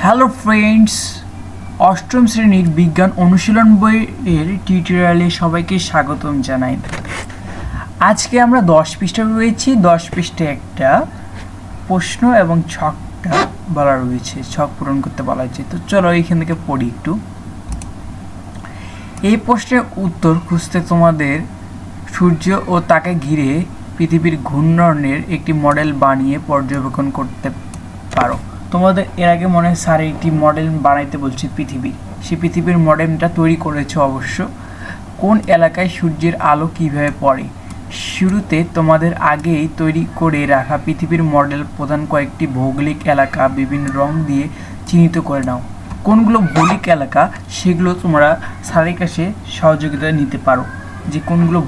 Hello friends, অষ্টম শ্রেণীর বিজ্ঞান অনুশীলন বইয়ের টিউটোরিয়ালে সবাইকে স্বাগতম জানাই। আজকে আমরা 10 পৃষ্ঠা রয়েছি। 10 পৃষ্ঠায় একটা প্রশ্ন এবং ছকটা বলা রয়েছে, ছক পূরণ করতে বলা হয়েছে। তো চলো এখান থেকে পড়ি একটু। এই প্রশ্নের উত্তর খুঁজতে তোমাদের সূর্য ও তাকে ঘিরে পৃথিবীর ঘূর্ণনের একটি মডেল বানিয়ে পর্যবেক্ষণ করতে পারো। তোমাদের এর আগে মনে হয় স্যার একটি মডেল বানাইতে বলছে পৃথিবীর, সেই পৃথিবীর মডেলটা তৈরি করেছে অবশ্য। কোন এলাকায় সূর্যের আলো কিভাবে পড়ে? শুরুতে তোমাদের আগেই তৈরি করে রাখা পৃথিবীর মডেল প্রধান কয়েকটি ভৌগোলিক এলাকা বিভিন্ন রং দিয়ে চিহ্নিত করে নাও। কোনগুলো ভৌগোলিক এলাকা সেগুলো তোমরা স্যারের কাছে সহযোগিতা নিতে পারো, যে কোনগুলো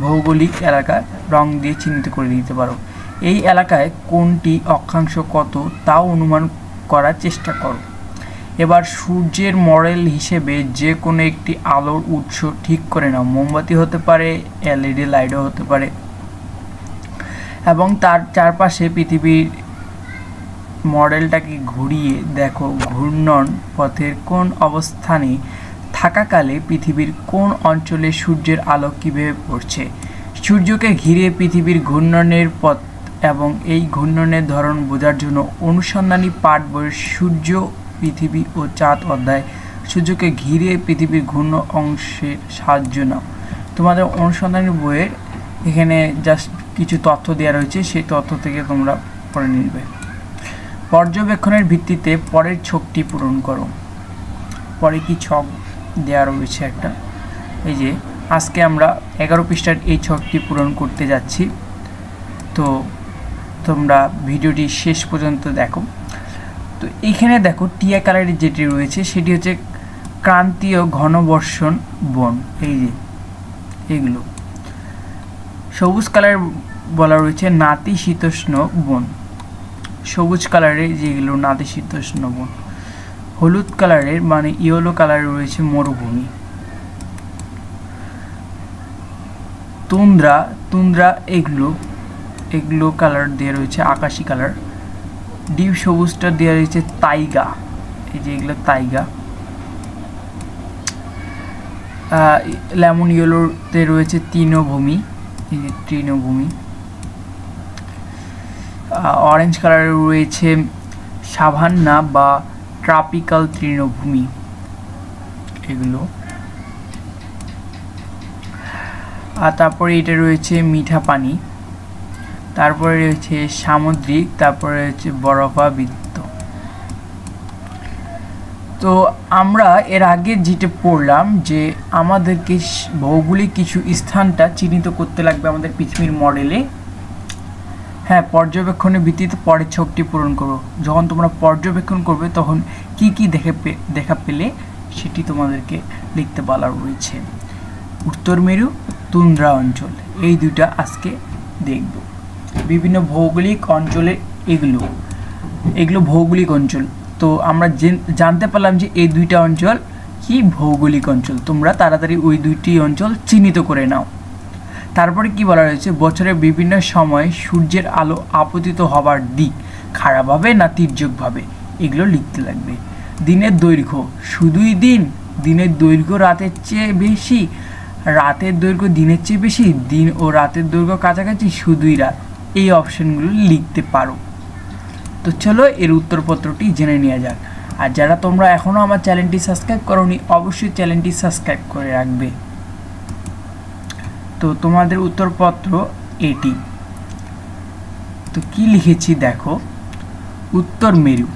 ভৌগোলিক এলাকা রং দিয়ে চিহ্নিত করে দিতে পারো। এই এলাকায় কোনটি অক্ষাংশ কত তাও অনুমান করার চেষ্টা করো। এবার সূর্যের মডেল হিসেবে যে কোনো একটি আলোর উৎস ঠিক করে নাও। মোমবাতি হতে পারে, এলইডি লাইটও হতে পারে, এবং তার চারপাশে পৃথিবীর মডেলটাকে ঘুরিয়ে দেখো ঘূর্ণন পথের কোন অবস্থানে থাকাকালে পৃথিবীর কোন অঞ্চলে সূর্যের আলো কীভাবে পড়ছে। সূর্যকে ঘিরে পৃথিবীর ঘূর্ণনের পথ এবং এই ঘূর্ণনের ধরন বোঝার জন্য অনুসন্ধানী পাঠ বইয়ের সূর্য, পৃথিবী ও চাঁদ অধ্যায় সূর্যকে ঘিরে পৃথিবীর ঘূর্ণ অংশের সাহায্য নাও। তোমাদের অনুসন্ধানী বইয়ের এখানে জাস্ট কিছু তথ্য দেওয়া রয়েছে, সেই তথ্য থেকে তোমরা পড়ে নিবে। পর্যবেক্ষণের ভিত্তিতে পরের ছকটি পূরণ করো। পরে কি ছক দেওয়া রয়েছে একটা, এই যে আজকে আমরা 11 পৃষ্ঠার এই ছকটি পূরণ করতে যাচ্ছি। তো তোমরা ভিডিওটি শেষ পর্যন্ত দেখো। তো এইখানে দেখো টিয়া কালারের যেটি রয়েছে সেটি হচ্ছে ক্রান্তীয় ঘনবর্ষণ বন। এই যে এগুলো সবুজ কালার বলা রয়েছে নাতিশীতোষ্ণ বন। সবুজ কালারের যেগুলো নাতিশীতোষ্ণ বন। হলুদ কালারের মানে ইয়েলো কালারে রয়েছে মরুভূমি। তুন্দ্রা এগুলো কালার দিয়ে রয়েছে আকাশি কালার। ডিপ সবুজটা দেওয়া রয়েছে তাইগা, এই যে এগুলো তাইগা। লেমন ইয়েলোতে রয়েছে তৃণভূমি, এই যে তৃণভূমি। অরেঞ্জ কালারে রয়েছে সাভান্না বা ট্রপিক্যাল তৃণভূমি এগুলো। আর তারপরে এটা রয়েছে মিঠা পানি, তারপরে রয়েছে সামুদ্রিক, তারপরে রয়েছে বরফাবৃত। তো আমরা এর আগে যেটা পড়লাম যে আমাদেরকে ভৌগোলিক কিছু স্থানটা চিহ্নিত করতে লাগবে আমাদের পৃথিবীর মডেলে। হ্যাঁ, পর্যবেক্ষণের ভিত্তিতে পরের ছকটি পূরণ করো। যখন তোমরা পর্যবেক্ষণ করবে তখন কি কি দেখা পেলে সেটি তোমাদেরকে লিখতে বলা রয়েছে। উত্তর মেরু, তুন্দ্রা অঞ্চল, এই দুইটা আজকে দেখব। বিভিন্ন ভৌগোলিক অঞ্চলে এগুলো ভৌগোলিক অঞ্চল। তো আমরা জানতে পারলাম যে এই দুইটা অঞ্চল কি ভৌগোলিক অঞ্চল। তোমরা তাড়াতাড়ি ওই দুইটি অঞ্চল চিহ্নিত করে নাও। তারপরে কি বলা রয়েছে, বছরের বিভিন্ন সময় সূর্যের আলো আপতিত হবার দিক খাড়াভাবে না তির্যকভাবে, এগুলো লিখতে লাগবে। দিনের দৈর্ঘ্য, শুধুই দিনের দৈর্ঘ্য রাতের চেয়ে বেশি, রাতের দৈর্ঘ্য দিনের চেয়ে বেশি, দিন ও রাতের দৈর্ঘ্য কাছাকাছি, শুধুই রাত, এই অপশনগুলো লিখতে পারো। তো চলো এর উত্তরপত্রটি জেনে নেওয়া যাক। আর যারা তোমরা এখনও আমার চ্যানেলটি সাবস্ক্রাইব করোনি অবশ্যই চ্যানেলটি সাবস্ক্রাইব করে রাখবে। তো তোমাদের উত্তরপত্র এটি। তো কি লিখেছি দেখো। উত্তর মেরু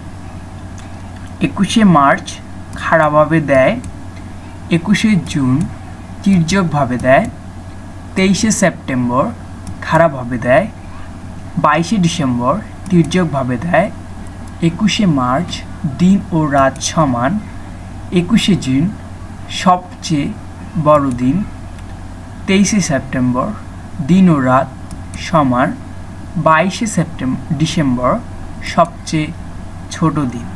21শে মার্চ খাড়াভাবে দেয়, 21শে জুন তির্যকভাবে দেয়, 23শে সেপ্টেম্বর খাড়াভাবে দেয়, 22শে ডিসেম্বর তির্যকভাবে দেয়, 21শে মার্চ দিন ও রাত সমান, 21শে জুন সবচেয়ে বড় দিন, 23শে সেপ্টেম্বর দিন ও রাত সমান, 22শে ডিসেম্বর সবচেয়ে ছোট দিন।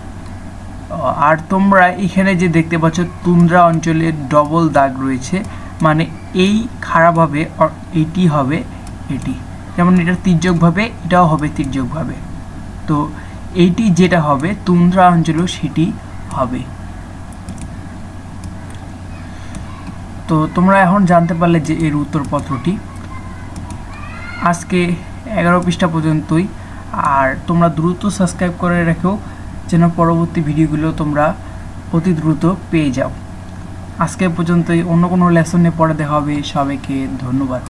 আর তোমরা এখানে যে দেখতে পাচ্ছ তুন্দ্রা অঞ্চলে ডবল দাগ রয়েছে, মানে এই খাড়াভাবে এটি হবে এটি, যেমন এটা তির্যকভাবে এটাও হবে তির্যকভাবে। তো এইটি যেটা হবে তুন্দ্রা অঞ্চলেও সেটি হবে। তো তোমরা এখন জানতে পারলে যে এর উত্তরপত্রটি। আজকে 11 পৃষ্ঠা পর্যন্তই। আর তোমরা দ্রুত সাবস্ক্রাইব করে রেখো যেন পরবর্তী ভিডিওগুলো তোমরা অতি দ্রুত পেয়ে যাও। আজকে পর্যন্তই, অন্য কোনো লেসন নিয়ে পরে দেখা হবে। সবাইকে ধন্যবাদ।